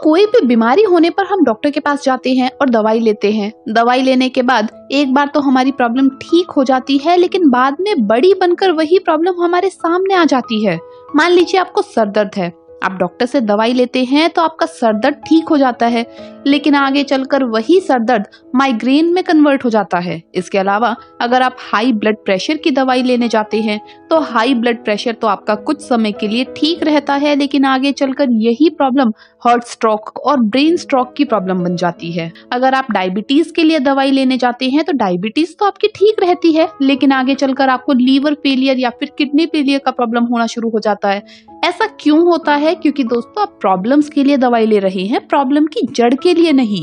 कोई भी बीमारी होने पर हम डॉक्टर के पास जाते हैं और दवाई लेते हैं। दवाई लेने के बाद एक बार तो हमारी प्रॉब्लम ठीक हो जाती है, लेकिन बाद में बड़ी बनकर वही प्रॉब्लम हमारे सामने आ जाती है। मान लीजिए आपको सर दर्द है, आप डॉक्टर से दवाई लेते हैं तो आपका सर दर्द ठीक हो जाता है, लेकिन आगे चलकर वही सर दर्द माइग्रेन में कन्वर्ट हो जाता है। इसके अलावा अगर आप हाई ब्लड प्रेशर की दवाई लेने जाते हैं तो हाई ब्लड प्रेशर तो आपका कुछ समय के लिए ठीक रहता है, लेकिन आगे चलकर यही प्रॉब्लम हार्ट स्ट्रोक और ब्रेन स्ट्रोक की प्रॉब्लम बन जाती है। अगर आप डायबिटीज के लिए दवाई लेने जाते हैं तो डायबिटीज तो आपकी ठीक रहती है, लेकिन आगे चलकर आपको लीवर फेलियर या फिर किडनी फेलियर का प्रॉब्लम होना शुरू हो जाता है। ऐसा क्यों होता है? क्योंकि दोस्तों आप प्रॉब्लम्स के लिए दवाई ले रहे हैं, प्रॉब्लम की जड़ के लिए नहीं।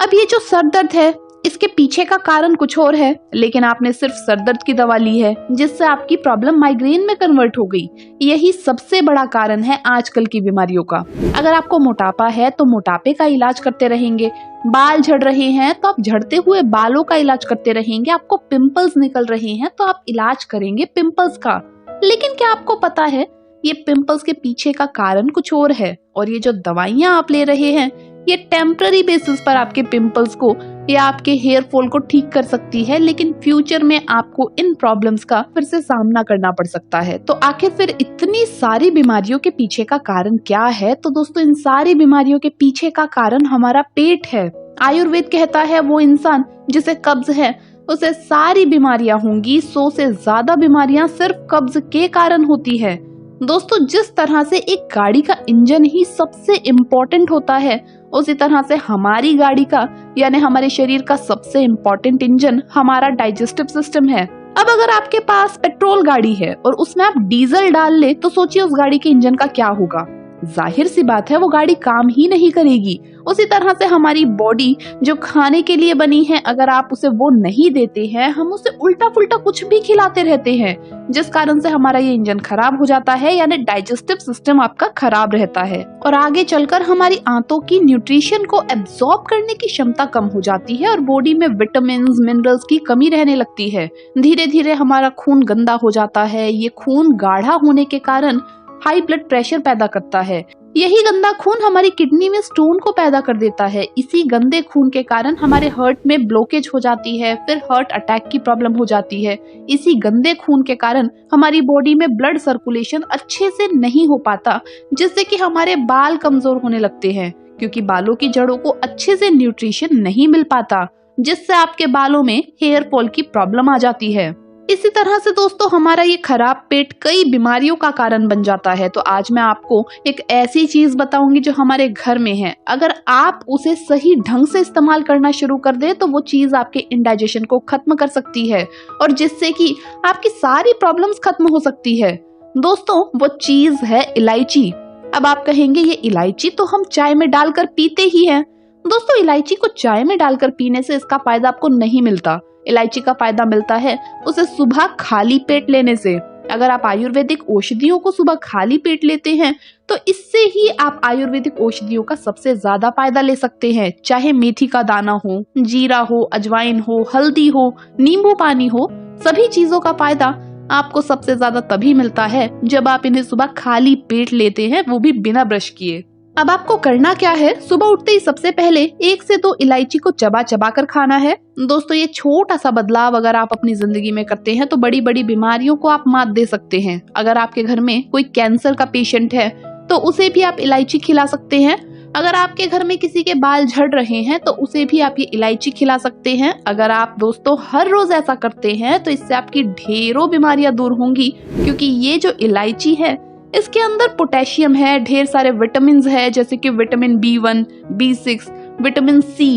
अब ये जो सर दर्द है इसके पीछे का कारण कुछ और है, लेकिन आपने सिर्फ सर दर्द की दवा ली है जिससे आपकी प्रॉब्लम माइग्रेन में कन्वर्ट हो गई। यही सबसे बड़ा कारण है आजकल की बीमारियों का। अगर आपको मोटापा है तो मोटापे का इलाज करते रहेंगे, बाल झड़ रहे हैं तो आप झड़ते हुए बालों का इलाज करते रहेंगे, आपको पिंपल्स निकल रहे हैं तो आप इलाज करेंगे पिंपल्स का। लेकिन क्या आपको पता है ये पिंपल्स के पीछे का कारण कुछ और है, और ये जो दवाइयां आप ले रहे हैं ये टेम्पररी बेसिस पर आपके पिंपल्स को या आपके हेयर फॉल को ठीक कर सकती है, लेकिन फ्यूचर में आपको इन प्रॉब्लम्स का फिर से सामना करना पड़ सकता है। तो आखिर फिर इतनी सारी बीमारियों के पीछे का कारण क्या है? तो दोस्तों इन सारी बीमारियों के पीछे का कारण हमारा पेट है। आयुर्वेद कहता है वो इंसान जिसे कब्ज है उसे सारी बीमारियां होंगी, 100 से ज्यादा बीमारियां सिर्फ कब्ज के कारण होती है। दोस्तों जिस तरह से एक गाड़ी का इंजन ही सबसे इम्पोर्टेंट होता है, उसी तरह से हमारी गाड़ी का यानी हमारे शरीर का सबसे इम्पोर्टेंट इंजन हमारा डाइजेस्टिव सिस्टम है। अब अगर आपके पास पेट्रोल गाड़ी है और उसमें आप डीजल डाल ले तो सोचिए उस गाड़ी के इंजन का क्या होगा। जाहिर सी बात है वो गाड़ी काम ही नहीं करेगी। उसी तरह से हमारी बॉडी जो खाने के लिए बनी है, अगर आप उसे वो नहीं देते हैं, हम उसे उल्टा पुल्टा कुछ भी खिलाते रहते हैं, जिस कारण से हमारा ये इंजन खराब हो जाता है, यानी डाइजेस्टिव सिस्टम आपका खराब रहता है और आगे चलकर हमारी आंतों की न्यूट्रिशन को एब्जॉर्ब करने की क्षमता कम हो जाती है और बॉडी में विटामिन मिनरल्स की कमी रहने लगती है। धीरे धीरे हमारा खून गंदा हो जाता है। ये खून गाढ़ा होने के कारण हाई ब्लड प्रेशर पैदा करता है। यही गंदा खून हमारी किडनी में स्टोन को पैदा कर देता है। इसी गंदे खून के कारण हमारे हार्ट में ब्लॉकेज हो जाती है, फिर हार्ट अटैक की प्रॉब्लम हो जाती है। इसी गंदे खून के कारण हमारी बॉडी में ब्लड सर्कुलेशन अच्छे से नहीं हो पाता, जिससे कि हमारे बाल कमजोर होने लगते हैं, क्योंकि बालों की जड़ों को अच्छे से न्यूट्रिशन नहीं मिल पाता, जिससे आपके बालों में हेयर फॉल की प्रॉब्लम आ जाती है। इसी तरह से दोस्तों हमारा ये खराब पेट कई बीमारियों का कारण बन जाता है। तो आज मैं आपको एक ऐसी चीज बताऊंगी जो हमारे घर में है, अगर आप उसे सही ढंग से इस्तेमाल करना शुरू कर दे तो वो चीज आपके इंडाइजेशन को खत्म कर सकती है और जिससे कि आपकी सारी प्रॉब्लम्स खत्म हो सकती है। दोस्तों वो चीज है इलायची। अब आप कहेंगे ये इलायची तो हम चाय में डालकर पीते ही हैं। दोस्तों इलायची को चाय में डालकर पीने से इसका फायदा आपको नहीं मिलता। इलायची का फायदा मिलता है उसे सुबह खाली पेट लेने से। अगर आप आयुर्वेदिक औषधियों को सुबह खाली पेट लेते हैं तो इससे ही आप आयुर्वेदिक औषधियों का सबसे ज्यादा फायदा ले सकते हैं। चाहे मेथी का दाना हो, जीरा हो, अजवाइन हो, हल्दी हो, नींबू पानी हो, सभी चीजों का फायदा आपको सबसे ज्यादा तभी मिलता है जब आप इन्हें सुबह खाली पेट लेते हैं, वो भी बिना ब्रश किए। अब आपको करना क्या है, सुबह उठते ही सबसे पहले 1 से 2 इलायची को चबा चबा कर खाना है। दोस्तों ये छोटा सा बदलाव अगर आप अपनी जिंदगी में करते हैं तो बड़ी बड़ी बीमारियों को आप मात दे सकते हैं। अगर आपके घर में कोई कैंसर का पेशेंट है तो उसे भी आप इलायची खिला सकते हैं। अगर आपके घर में किसी के बाल झड़ रहे हैं तो उसे भी आप ये इलायची खिला सकते हैं। अगर आप दोस्तों हर रोज ऐसा करते हैं तो इससे आपकी ढेरों बीमारियां दूर होंगी, क्योंकि ये जो इलायची है इसके अंदर पोटेशियम है, ढेर सारे विटामिन है जैसे कि vitamin B1, B6, vitamin C,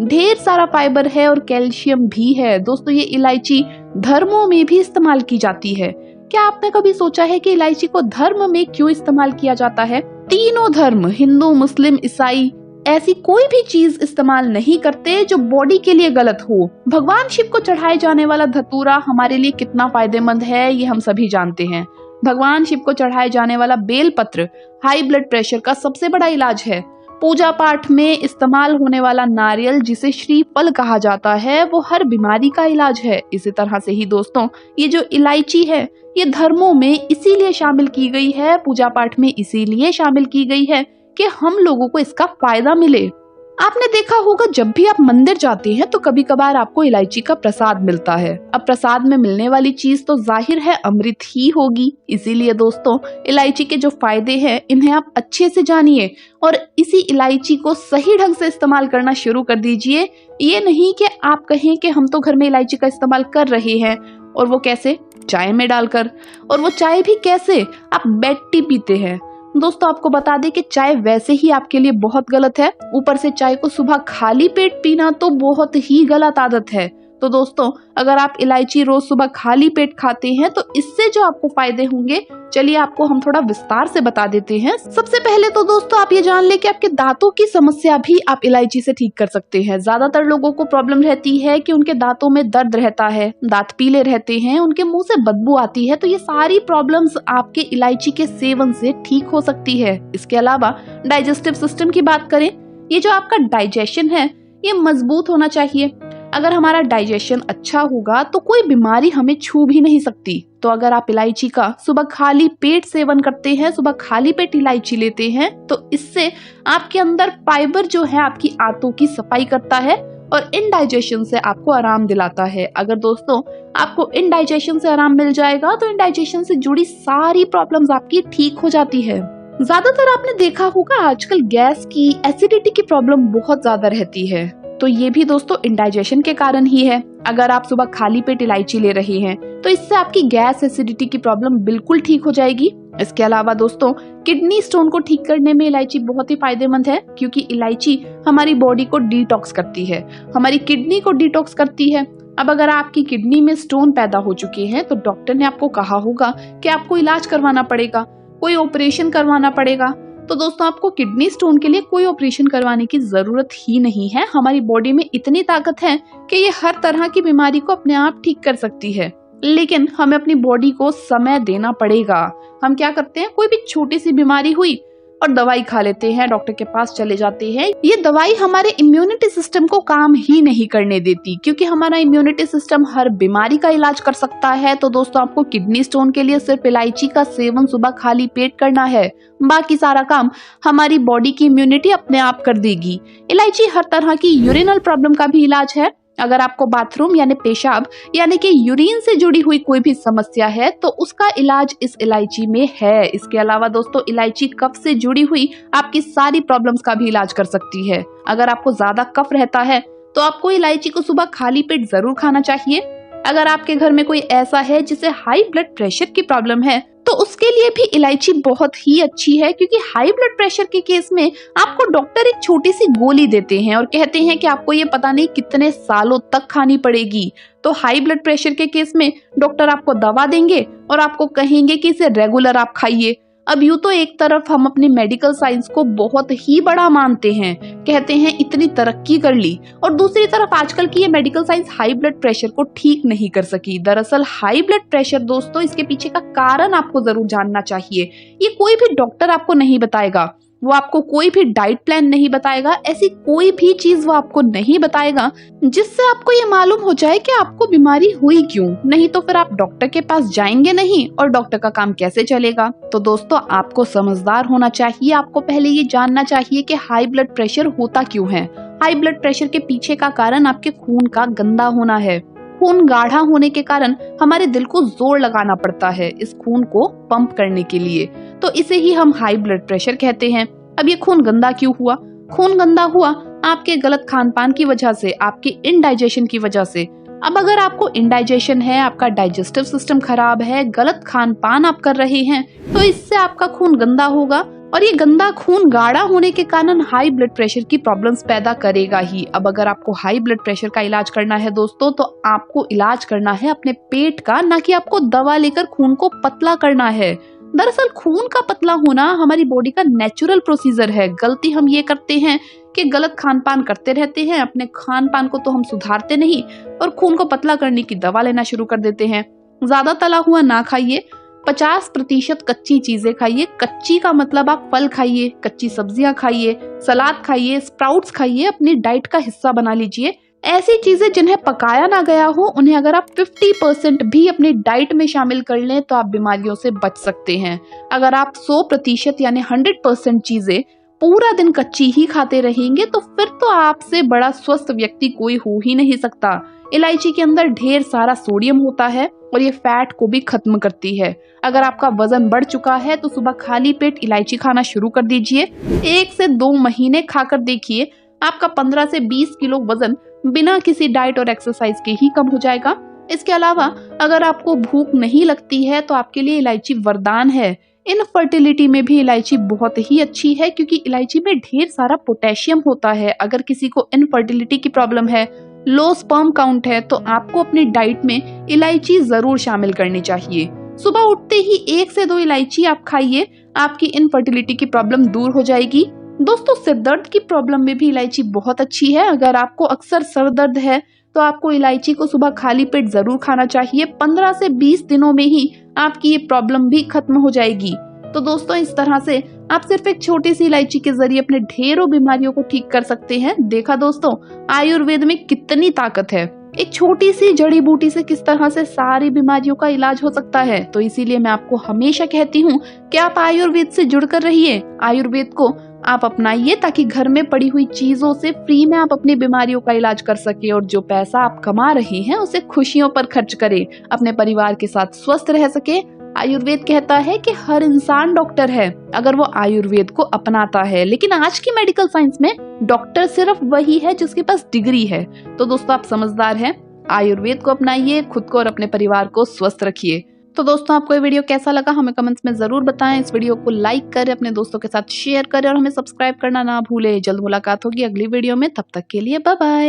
ढेर सारा फाइबर है और कैल्शियम भी है। दोस्तों ये इलायची धर्मों में भी इस्तेमाल की जाती है। क्या आपने कभी सोचा है कि इलायची को धर्म में क्यों इस्तेमाल किया जाता है? तीनों धर्म, हिंदू, मुस्लिम, ईसाई, ऐसी कोई भी चीज इस्तेमाल नहीं करते जो बॉडी के लिए गलत हो। भगवान शिव को चढ़ाए जाने वाला धतूरा हमारे लिए कितना फायदेमंद है ये हम सभी जानते हैं। भगवान शिव को चढ़ाए जाने वाला बेलपत्र हाई ब्लड प्रेशर का सबसे बड़ा इलाज है। पूजा पाठ में इस्तेमाल होने वाला नारियल जिसे श्रीफल कहा जाता है वो हर बीमारी का इलाज है। इसी तरह से ही दोस्तों ये जो इलायची है ये धर्मों में इसीलिए शामिल की गई है, पूजा पाठ में इसीलिए शामिल की गई है कि हम लोगों को इसका फायदा मिले। आपने देखा होगा जब भी आप मंदिर जाते हैं तो कभी कभार आपको इलायची का प्रसाद मिलता है। अब प्रसाद में मिलने वाली चीज तो जाहिर है अमृत ही होगी। इसीलिए दोस्तों, इलायची के जो फायदे हैं इन्हें आप अच्छे से जानिए और इसी इलायची को सही ढंग से इस्तेमाल करना शुरू कर दीजिए। ये नहीं कि आप कहें कि हम तो घर में इलायची का इस्तेमाल कर रहे हैं, और वो कैसे? चाय में डालकर। और वो चाय भी कैसे? आप बेड टी पीते हैं। दोस्तों, आपको बता दें कि चाय वैसे ही आपके लिए बहुत गलत है, ऊपर से चाय को सुबह खाली पेट पीना तो बहुत ही गलत आदत है। तो दोस्तों, अगर आप इलायची रोज सुबह खाली पेट खाते हैं तो इससे जो आपको फायदे होंगे, चलिए आपको हम थोड़ा विस्तार से बता देते हैं। सबसे पहले तो दोस्तों आप ये जान ले कि आपके दांतों की समस्या भी आप इलायची से ठीक कर सकते हैं। ज्यादातर लोगों को प्रॉब्लम रहती है कि उनके दांतों में दर्द रहता है, दांत पीले रहते हैं, उनके मुंह से बदबू आती है। तो ये सारी प्रॉब्लम्स आपके इलायची के सेवन से ठीक हो सकती है। इसके अलावा डाइजेस्टिव सिस्टम की बात करें, ये जो आपका डाइजेशन है ये मजबूत होना चाहिए। अगर हमारा डाइजेशन अच्छा होगा तो कोई बीमारी हमें छू भी नहीं सकती। तो अगर आप इलायची का सुबह खाली पेट सेवन करते हैं, सुबह खाली पेट इलायची लेते हैं, तो इससे आपके अंदर फाइबर जो है आपकी आंतों की सफाई करता है और इनडाइजेशन से आपको आराम दिलाता है। अगर दोस्तों आपको इनडाइजेशन से आराम मिल जाएगा तो इनडाइजेशन से जुड़ी सारी प्रॉब्लम्स आपकी ठीक हो जाती है। ज्यादातर आपने देखा होगा आजकल गैस की, एसिडिटी की प्रॉब्लम बहुत ज्यादा रहती है। तो ये भी दोस्तों इंडाइजेशन के कारण ही है। अगर आप सुबह खाली पेट इलायची ले रहे हैं तो इससे आपकी गैस, एसिडिटी की प्रॉब्लम बिल्कुल ठीक हो जाएगी। इसके अलावा दोस्तों, किडनी स्टोन को ठीक करने में इलायची बहुत ही फायदेमंद है, क्योंकि इलायची हमारी बॉडी को डिटॉक्स करती है, हमारी किडनी को डिटॉक्स करती है। अब अगर आपकी किडनी में स्टोन पैदा हो चुके हैं तो डॉक्टर ने आपको कहा होगा कि आपको इलाज करवाना पड़ेगा, कोई ऑपरेशन करवाना पड़ेगा। तो दोस्तों, आपको किडनी स्टोन के लिए कोई ऑपरेशन करवाने की जरूरत ही नहीं है। हमारी बॉडी में इतनी ताकत है कि ये हर तरह की बीमारी को अपने आप ठीक कर सकती है। लेकिन हमें अपनी बॉडी को समय देना पड़ेगा। हम क्या करते हैं, कोई भी छोटी सी बीमारी हुई और दवाई खा लेते हैं, डॉक्टर के पास चले जाते हैं। ये दवाई हमारे इम्यूनिटी सिस्टम को काम ही नहीं करने देती, क्योंकि हमारा इम्यूनिटी सिस्टम हर बीमारी का इलाज कर सकता है। तो दोस्तों, आपको किडनी स्टोन के लिए सिर्फ इलायची का सेवन सुबह खाली पेट करना है, बाकी सारा काम हमारी बॉडी की इम्यूनिटी अपने आप कर देगी। इलायची हर तरह की यूरिनल प्रॉब्लम का भी इलाज है। अगर आपको बाथरूम यानी पेशाब यानी कि यूरिन से जुड़ी हुई कोई भी समस्या है तो उसका इलाज इस इलायची में है। इसके अलावा दोस्तों, इलायची कफ से जुड़ी हुई आपकी सारी प्रॉब्लम्स का भी इलाज कर सकती है। अगर आपको ज्यादा कफ रहता है तो आपको इलायची को सुबह खाली पेट जरूर खाना चाहिए। अगर आपके घर में कोई ऐसा है जिसे हाई ब्लड प्रेशर की प्रॉब्लम है तो उसके लिए भी इलायची बहुत ही अच्छी है, क्योंकि हाई ब्लड प्रेशर के केस में आपको डॉक्टर एक छोटी सी गोली देते हैं और कहते हैं कि आपको ये पता नहीं कितने सालों तक खानी पड़ेगी। तो हाई ब्लड प्रेशर के केस में डॉक्टर आपको दवा देंगे और आपको कहेंगे कि इसे रेगुलर आप खाइए। अब यूं तो एक तरफ हम अपनी मेडिकल साइंस को बहुत ही बड़ा मानते हैं, कहते हैं इतनी तरक्की कर ली, और दूसरी तरफ आजकल की ये medical science high blood pressure को ठीक नहीं कर सकी। दरअसल हाई ब्लड प्रेशर दोस्तों, इसके पीछे का कारण आपको जरूर जानना चाहिए। ये कोई भी डॉक्टर आपको नहीं बताएगा, वो आपको कोई भी डाइट प्लान नहीं बताएगा, ऐसी कोई भी चीज वो आपको नहीं बताएगा जिससे आपको ये मालूम हो जाए कि आपको बीमारी हुई क्यों। नहीं तो फिर आप डॉक्टर के पास जाएंगे नहीं और डॉक्टर का काम कैसे चलेगा। तो दोस्तों, आपको समझदार होना चाहिए। आपको पहले ये जानना चाहिए कि हाई ब्लड प्रेशर होता क्यों है। हाई ब्लड प्रेशर के पीछे का कारण आपके खून का गंदा होना है। खून गाढ़ा होने के कारण हमारे दिल को जोर लगाना पड़ता है इस खून को पंप करने के लिए, तो इसे ही हम हाई ब्लड प्रेशर कहते हैं। अब ये खून गंदा क्यों हुआ? खून गंदा हुआ आपके गलत खान पान की वजह से, आपकी इनडाइजेशन की वजह से। अब अगर आपको इनडाइजेशन है, आपका डाइजेस्टिव सिस्टम खराब है, गलत खान पान आप कर रहे हैं, तो इससे आपका खून गंदा होगा और ये गंदा खून गाढ़ा होने के कारण हाई ब्लड प्रेशर की प्रॉब्लम्स पैदा करेगा ही। अब अगर आपको हाई ब्लड प्रेशर का इलाज करना है दोस्तों, तो आपको इलाज करना है अपने पेट का, ना कि आपको दवा लेकर खून को पतला करना है। दरअसल खून का पतला होना हमारी बॉडी का नेचुरल प्रोसीजर है। गलती हम ये करते हैं कि गलत खान पान करते रहते हैं, अपने खान पान को तो हम सुधारते नहीं और खून को पतला करने की दवा लेना शुरू कर देते हैं। ज्यादा तला हुआ ना खाइए, 50% कच्ची चीजें खाइए। कच्ची का मतलब आप फल खाइए, कच्ची सब्जियां खाइए, सलाद खाइए, स्प्राउट्स खाइए, अपनी डाइट का हिस्सा बना लीजिए। ऐसी चीजें जिन्हें पकाया ना गया हो, उन्हें अगर आप 50% भी अपनी डाइट में शामिल कर लें तो आप बीमारियों से बच सकते हैं। अगर आप 100% यानी 100% चीजें पूरा दिन कच्ची ही खाते रहेंगे तो फिर तो आपसे बड़ा स्वस्थ व्यक्ति कोई हो ही नहीं सकता। इलायची के अंदर ढेर सारा सोडियम होता है और ये फैट को भी खत्म करती है। अगर आपका वजन बढ़ चुका है तो सुबह खाली पेट इलायची खाना शुरू कर दीजिए। 1 से 2 महीने खाकर देखिए, आपका 15 से 20 किलो वजन बिना किसी डाइट और एक्सरसाइज के ही कम हो जाएगा। इसके अलावा अगर आपको भूख नहीं लगती है तो आपके लिए इलायची वरदान है। इनफर्टिलिटी में भी इलायची बहुत ही अच्छी है क्योंकि इलायची में ढेर सारा पोटेशियम होता है। अगर किसी को इनफर्टिलिटी की प्रॉब्लम है, लो स्पर्म काउंट है, तो आपको अपनी डाइट में इलायची जरूर शामिल करनी चाहिए। सुबह उठते ही 1 से 2 इलायची आप खाइए, आपकी इनफर्टिलिटी की प्रॉब्लम दूर हो जाएगी। दोस्तों, सिर दर्द की प्रॉब्लम में भी इलायची बहुत अच्छी है। अगर आपको अक्सर सर दर्द है तो आपको इलायची को सुबह खाली पेट जरूर खाना चाहिए। 15 से 20 दिनों में ही आपकी ये प्रॉब्लम भी खत्म हो जाएगी। तो दोस्तों, इस तरह से आप सिर्फ एक छोटी सी इलायची के जरिए अपने ढेरों बीमारियों को ठीक कर सकते हैं। देखा दोस्तों, आयुर्वेद में कितनी ताकत है। एक छोटी सी जड़ी बूटी से किस तरह से सारी बीमारियों का इलाज हो सकता है। तो इसीलिए मैं आपको हमेशा कहती हूँ कि आप आयुर्वेद से जुड़कर रहिए। आयुर्वेद को आप अपनाइए ताकि घर में पड़ी हुई चीजों से फ्री में आप अपनी बीमारियों का इलाज कर सके और जो पैसा आप कमा रहे हैं उसे खुशियों पर खर्च करें, अपने परिवार के साथ स्वस्थ रह सके। आयुर्वेद कहता है कि हर इंसान डॉक्टर है अगर वो आयुर्वेद को अपनाता है। लेकिन आज की मेडिकल साइंस में डॉक्टर सिर्फ वही है जिसके पास डिग्री है। तो दोस्तों, आप समझदार हैं, आयुर्वेद को अपनाइए, खुद को और अपने परिवार को स्वस्थ रखिए। तो दोस्तों, आपको ये वीडियो कैसा लगा हमें कमेंट्स में जरूर बताएं। इस वीडियो को लाइक करें, अपने दोस्तों के साथ शेयर करें और हमें सब्सक्राइब करना ना भूलें। जल्द मुलाकात होगी अगली वीडियो में, तब तक के लिए बाय बाय।